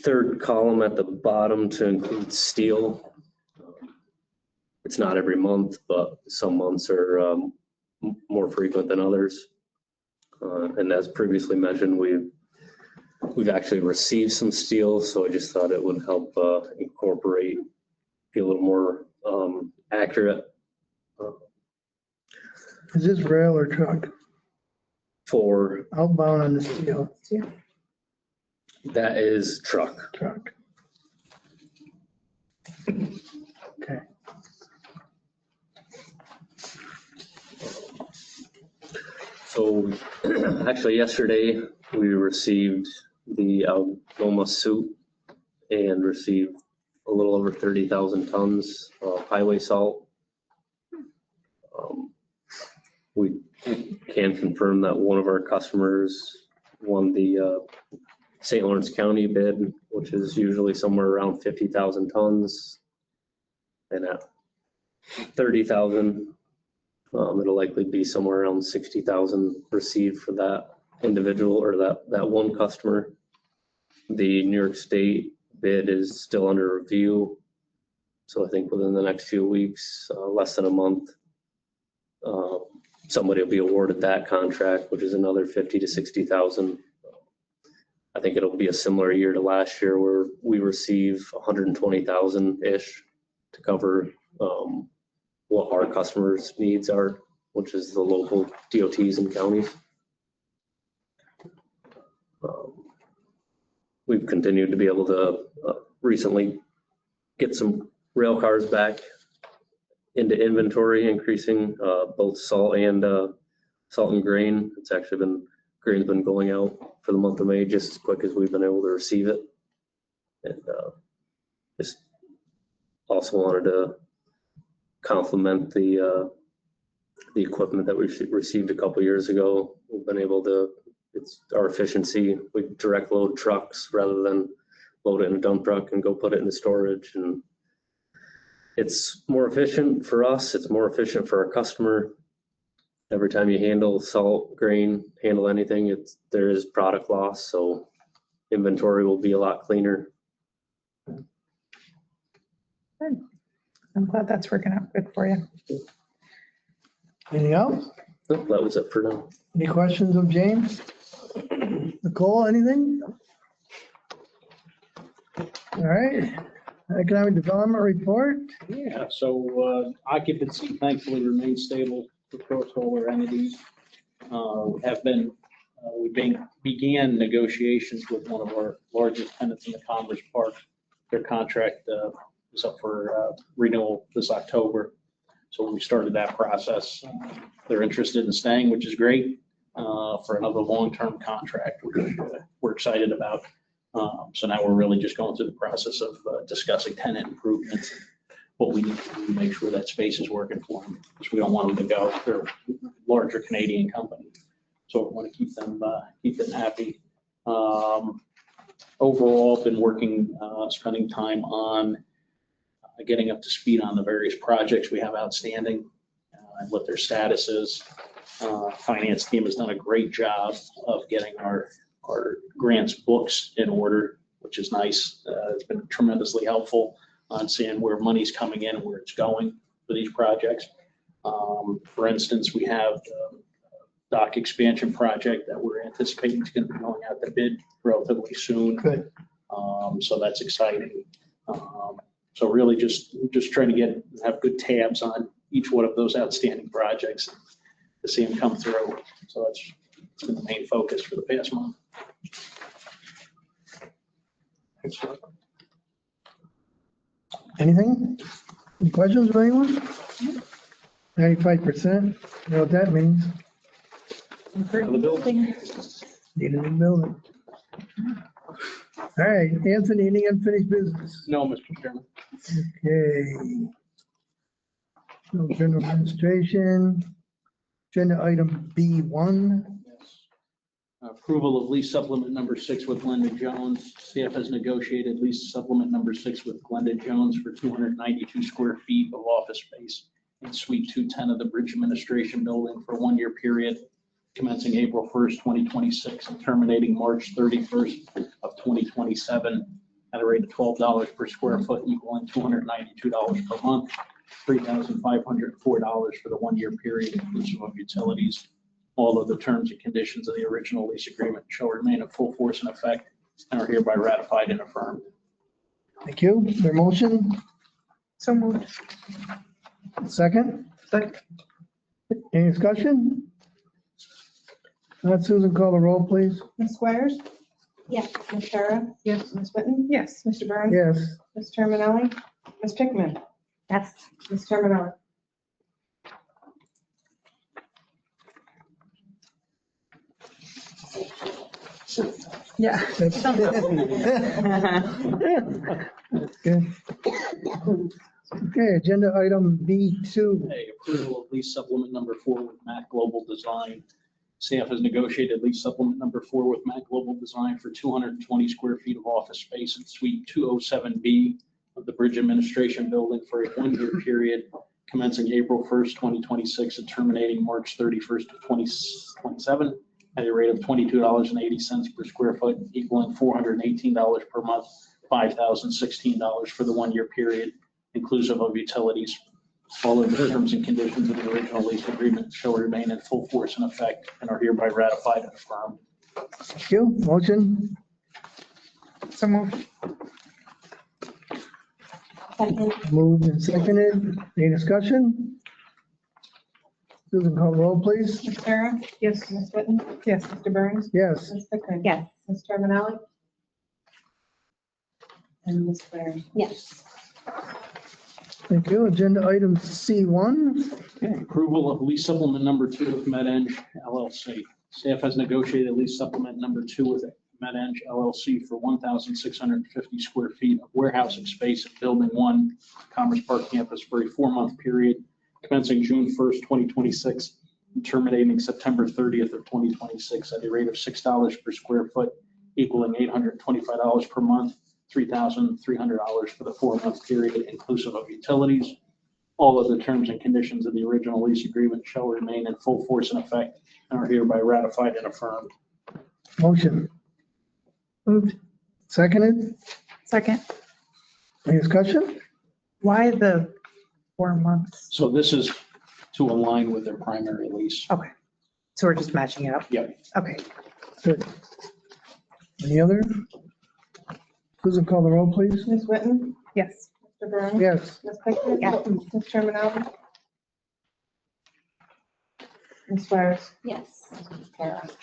third column at the bottom to include steel. It's not every month, but some months are more frequent than others. And as previously mentioned, we've actually received some steel, so I just thought it would help incorporate, be a little more accurate. Is this rail or truck? For Outbound on the steel that is truck. truck. Okay. So actually yesterday, we received the Algoma suit and received a little over 30,000 tons of highway salt. We can confirm that one of our customers won the St. Lawrence County bid, which is usually somewhere around 50,000 tons. And at 30,000, it'll likely be somewhere around 60,000 received for that individual or that one customer. The New York State bid is still under review. So I think within the next few weeks, less than a month, somebody will be awarded that contract, which is another 50 to 60,000. I think it'll be a similar year to last year where we receive 120,000-ish to cover what our customers' needs are, which is the local DOTs and counties. We've continued to be able to recently get some rail cars back into inventory, increasing both salt and grain. It's actually grain's been going out for the month of May just as quick as we've been able to receive it. And just also wanted to compliment the equipment that we received a couple years ago. We've been able to, it's our efficiency. We direct load trucks rather than load it in a dump truck and go put it into storage. And it's more efficient for us. It's more efficient for our customer. Every time you handle salt, grain, handle anything, there is product loss. So inventory will be a lot cleaner. Good. I'm glad that's working out good for you. Anything else? That was it for now. Any questions of James? Nicole, anything? All right, economic development report. Yeah, so occupancy thankfully remains stable across all our entities. We began negotiations with one of our largest tenants in the Commerce Park. Their contract is up for renewal this October. So we started that process. They're interested in staying, which is great, for another long-term contract, which we're excited about. So now we're really just going through the process of discussing tenant improvements, what we need to do to make sure that space is working for them, because we don't want them to go. They're a larger Canadian company, so we want to keep them happy. Overall, been working, spending time on getting up to speed on the various projects we have outstanding and what their status is. Finance team has done a great job of getting our grants books in order, which is nice. It's been tremendously helpful on seeing where money's coming in and where it's going for these projects. For instance, we have the dock expansion project that we're anticipating is going to be going out to bid relatively soon. Good. So that's exciting. So really just trying to have good tabs on each one of those outstanding projects to see them come through. So it's been the main focus for the past month. Anything? Any questions of anyone? 95%, you know what that means? The building. Need a new building. All right, Anthony, any unfinished business? No, Mr. Chairman. Okay. No general administration. Agenda item B1. Approval of lease supplement number 6 with Glenda Jones. Staff has negotiated lease supplement number 6 with Glenda Jones for 292 square feet of office space in Suite 210 of the Bridge Administration Building for a 1-year period commencing April 1st, 2026 and terminating March 31st of 2027 at a rate of $12 per square foot equaling $292 per month, $3,504 for the 1-year period inclusive of utilities. All of the terms and conditions of the original lease agreement shall remain in full force and effect and are hereby ratified and affirmed. Thank you. Their motion, So moved. second? Second. Any discussion? Not Susan, call the roll, please. Ms. Squires? Yes. Ms. Sarah? Yes. Ms. Whitten? Yes. Mr. Burns? Yes. Ms. Terminelli? Ms. Pickman? Yes. Ms. Terminelli? Yeah. That's good. Okay, agenda item B2. A, approval of lease supplement number 4 with Mac Global Design. Staff has negotiated lease supplement number 4 with Mac Global Design for 220 square feet of office space in Suite 207B of the Bridge Administration Building for a 1-year period commencing April 1st, 2026 and terminating March 31st of 2027 at a rate of $22.80 per square foot equaling $418 per month, $5,016 for the 1-year period inclusive of utilities. All of the terms and conditions of the original lease agreement shall remain in full force and effect and are hereby ratified and affirmed. Thank you. Motion, So moved. Second. moved and seconded. Any discussion? Susan, call the roll, please. Ms. Sarah? Yes. Ms. Whitten? Yes. Mr. Burns? Yes. Ms. Pickman? Yes. Ms. Terminelli? And Ms. Squires? Yes. Thank you. Agenda item C1. Okay, approval of lease supplement number 2 with MedEng LLC. Staff has negotiated lease supplement number 2 with MedEng LLC for 1,650 square feet of warehousing space at Building 1, Commerce Park campus for a 4-month period commencing June 1st, 2026 and terminating September 30th of 2026 at a rate of $6 per square foot equaling $825 per month, $3,300 for the 4-month period inclusive of utilities. All of the terms and conditions of the original lease agreement shall remain in full force and effect and are hereby ratified and affirmed. Motion, Moved. seconded. Second. Any discussion? Why the 4 months? So this is to align with their primary lease. Okay. So we're just matching it up? Yep. Okay. Good. Any other? Susan, call the roll, please. Ms. Whitten? Yes. Mr. Burns? Yes. Ms. Pickman? Yes. Ms. Terminology? Ms. Squires? Yes.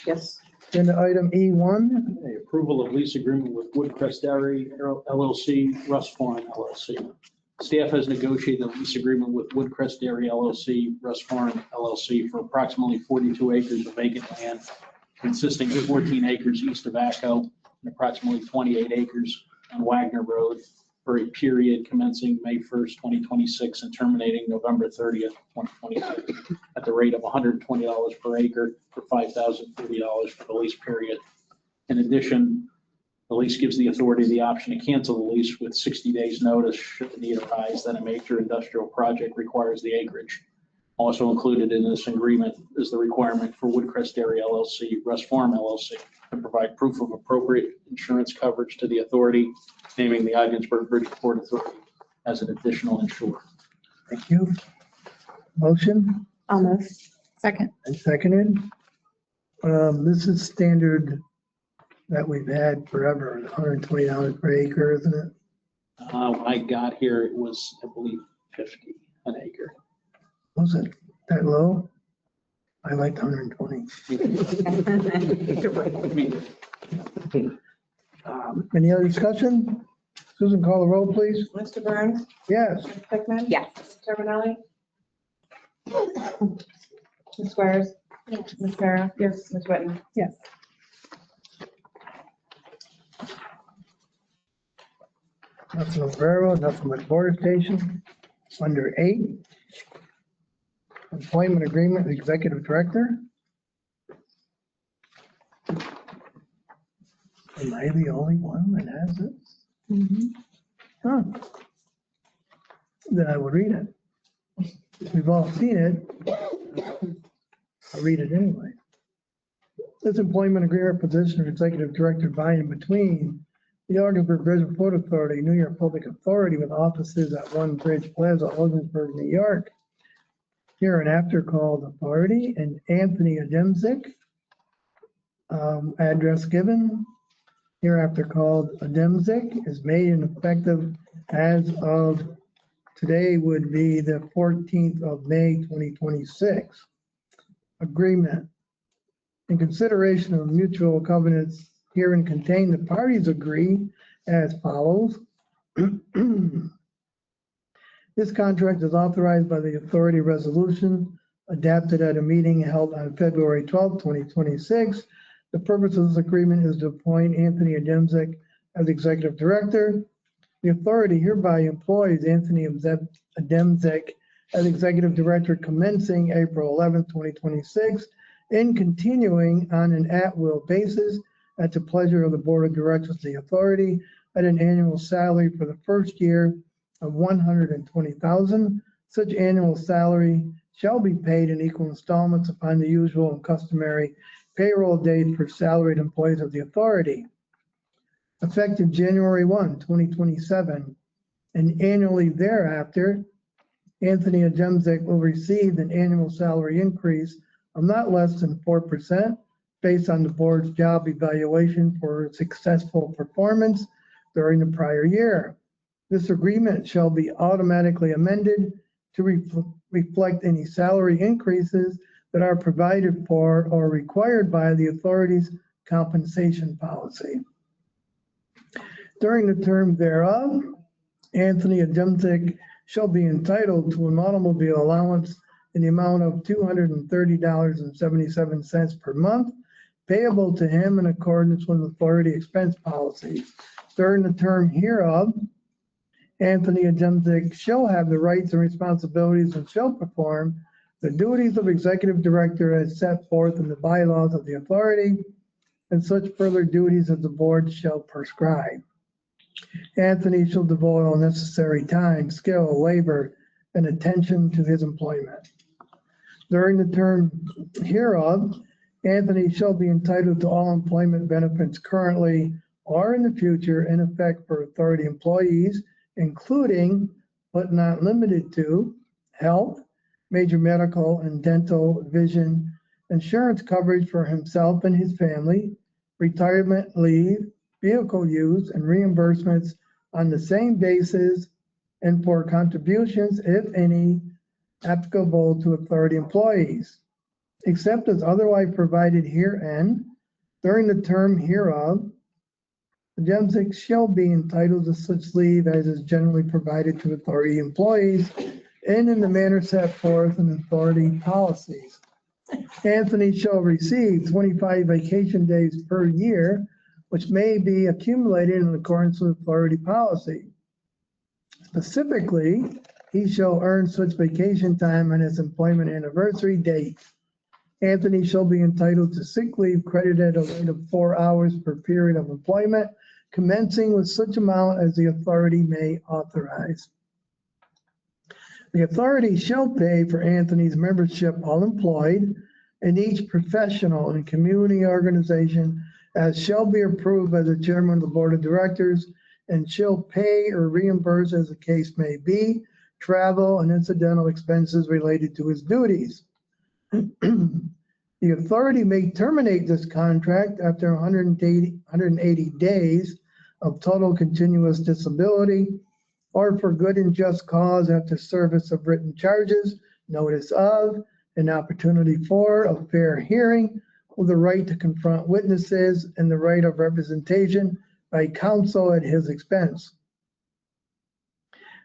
Yes. Agenda item E1, A approval of lease agreement with Woodcrest Dairy LLC, Russ Farm LLC. Staff has negotiated a lease agreement with Woodcrest Dairy LLC, Russ Farm LLC for approximately 42 acres of vacant land consisting of 14 acres east of Acco and approximately 28 acres on Wagner Road for a period commencing May 1st, 2026 and terminating November 30th, 2022 at the rate of $120 per acre for $5,040 for the lease period. In addition, the lease gives the authority the option to cancel the lease with 60 days notice should the need arise that a major industrial project requires the acreage. Also included in this agreement is the requirement for Woodcrest Dairy LLC, Russ Farm LLC to provide proof of appropriate insurance coverage to the authority, naming the Ogdensburg Bridgeport Authority as an additional insurer. thank you. Motion I'll move. Second. and seconded. This is standard that we've had forever, $120 per acre, isn't it? When I got here, it was, I believe, 50 an acre. Was it that low? I liked 120. Any other discussion? Susan, call the roll, please. Mr. Burns? Yes. Ms. Pickman? Yes. Ms. Terminology? Ms. Squires? Yes. Ms. Para? Yes. Ms. Whitten? Yes. Nothing with railroad, nothing with border station. Under 8, employment agreement with executive director. Am I the only one that has it? Huh. Then I would read it. We've all seen it. I'll read it anyway. This employment agreement position of executive director by and between the Ogdensburg Bridgeport Authority, New York Public Authority with offices at One Bridge Plaza, Ogdensburg, New York. Here and after called authority and Anthony Ademzik. Address given. Hereafter called Ademzik is made and effective as of today would be the 14th of May, 2026. Agreement. In consideration of mutual covenants herein contained, the parties agree as follows. This contract is authorized by the authority resolution adapted at a meeting held on February 12, 2026. The purpose of this agreement is to appoint Anthony Ademzik as executive director. The authority hereby employs Anthony Ademzik as executive director commencing April 11, 2026, and continuing on an at-will basis at the pleasure of the board of directors of the authority at an annual salary for the first year of $120,000. Such annual salary shall be paid in equal installments upon the usual and customary payroll date for salaried employees of the authority. Effective January 1, 2027, and annually thereafter, Anthony Ademzik will receive an annual salary increase of not less than 4% based on the board's job evaluation for successful performance during the prior year. This agreement shall be automatically amended to reflect any salary increases that are provided for or required by the authority's compensation policy. During the term thereof, Anthony Ademzik shall be entitled to an automobile allowance in the amount of $230.77 per month, payable to him in accordance with authority expense policy. During the term hereof, Anthony Ademzik shall have the rights and responsibilities and shall perform the duties of executive director as set forth in the bylaws of the authority and such further duties as the board shall prescribe. Anthony shall devote all necessary time, skill, labor, and attention to his employment. During the term hereof, Anthony shall be entitled to all employment benefits currently or in the future in effect for authority employees, including but not limited to health, major medical and dental, vision, insurance coverage for himself and his family, retirement leave, vehicle use and reimbursements on the same basis and for contributions, if any, applicable to authority employees, except as otherwise provided herein during the term hereof. The Gemsik shall be entitled to such leave as is generally provided to authority employees and in the manner set forth in authority policies. Anthony shall receive 25 vacation days per year, which may be accumulated in accordance with authority policy. Specifically, he shall earn such vacation time on his employment anniversary date. Anthony shall be entitled to sick leave credited at a rate of 4 hours per period of employment, commencing with such amount as the authority may authorize. The authority shall pay for Anthony's membership all employed in each professional and community organization as shall be approved by the chairman of the board of directors, and shall pay or reimburse as the case may be, travel and incidental expenses related to his duties. The authority may terminate this contract after 180 days of total continuous disability, or for good and just cause after service of written charges, notice of, an opportunity for a fair hearing, with the right to confront witnesses and the right of representation by counsel at his expense.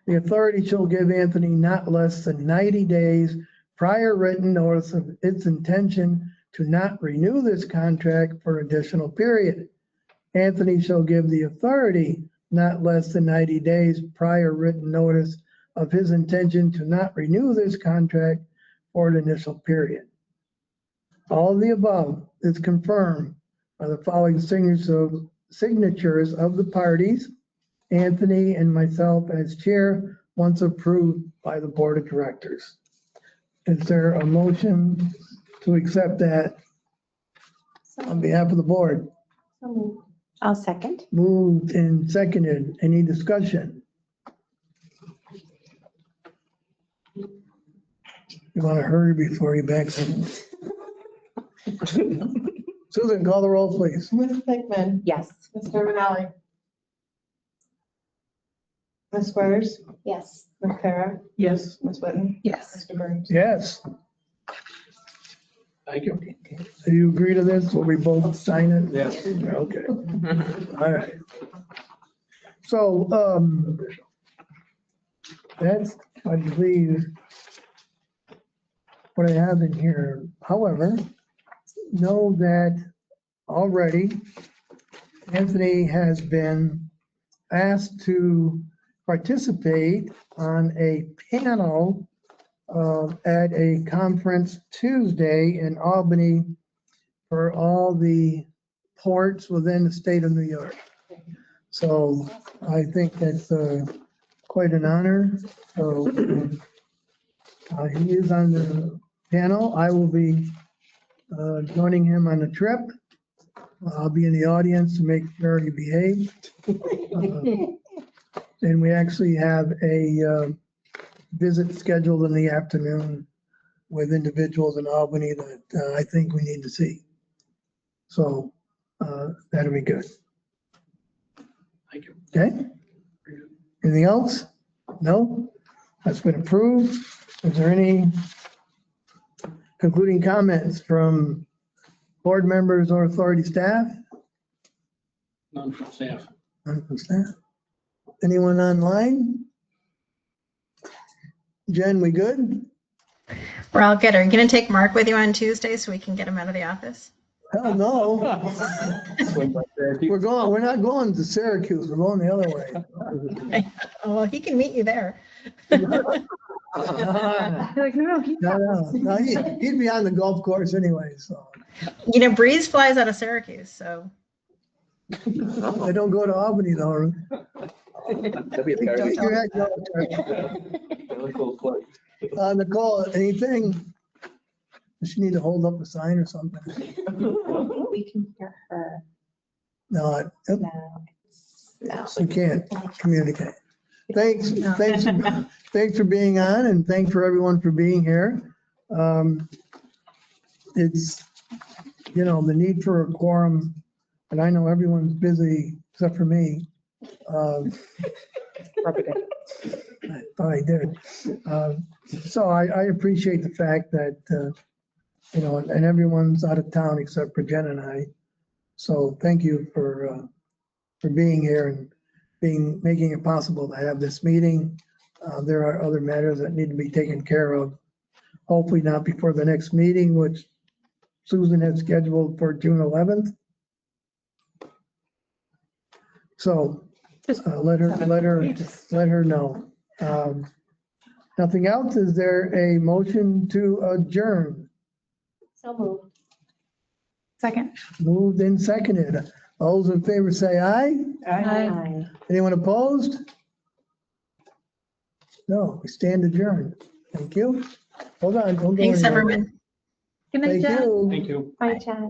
The authority shall give Anthony not less than 90 days prior written notice of its intention to not renew this contract for additional period. Anthony shall give the authority not less than 90 days prior written notice of his intention to not renew this contract for an initial period. All of the above is confirmed by the following signatures of the parties, Anthony and myself as chair, once approved by the board of directors. Is there a motion to accept that on behalf of the board? I'll second. Moved and seconded. Any discussion? You want to hurry before he backs in? Susan, call the roll, please. Ms. Hickman, Yes. Ms. Terminelli, Ms. Squires, Yes. Ms. Kara, Yes. Ms. Whitten, Yes. Mr. Burns. Yes. Thank you. Do you agree to this? Will we both sign it? Yes. Okay. All right. So, that's, I believe, what I have in here. However, know that already Anthony has been asked to participate on a panel at a conference Tuesday in Albany for all the ports within the state of New York. So I think that's quite an honor. So he is on the panel. I will be joining him on the trip. I'll be in the audience to make sure he behaves. And we actually have a visit scheduled in the afternoon with individuals in Albany that I think we need to see. So that'll be good. Thank you. Okay? Anything else? No? That's been approved. Is there any concluding comments from board members or authority staff? None from staff. None from staff. Anyone online? Jen, we good? We're all good. Are you going to take Mark with you on Tuesday so we can get him out of the office? Hell no. We're not going to Syracuse. We're going the other way. Oh, well, he can meet you there. Like, no, No, he'd be on the golf course anyway, so. You know, Breeze flies out of Syracuse, so. They don't go to Albany though. That'd be a Don't party. tell Nicole, anything? Does she need to hold up a sign or something? We can hear her. No, No. we can't communicate. Thanks for being on, and thanks for everyone for being here. It's, the need for a quorum, and I know everyone's busy except for me. Rub it in. I thought I did. So I appreciate the fact that, and everyone's out of town except for Jen and I. So thank you for being here and making it possible to have this meeting. There are other matters that need to be taken care of. Hopefully not before the next meeting, which Susan had scheduled for June 11th. So let her know. Nothing else? Is there a motion to adjourn? So moved. Second. Moved and seconded. All those in favor say aye. Aye. Anyone opposed? No, we stand adjourned. Thank you. Hold on, don't go Thanks, anywhere. everyone. Good night, Thank Jen. you. Thank you. Bye, Chad.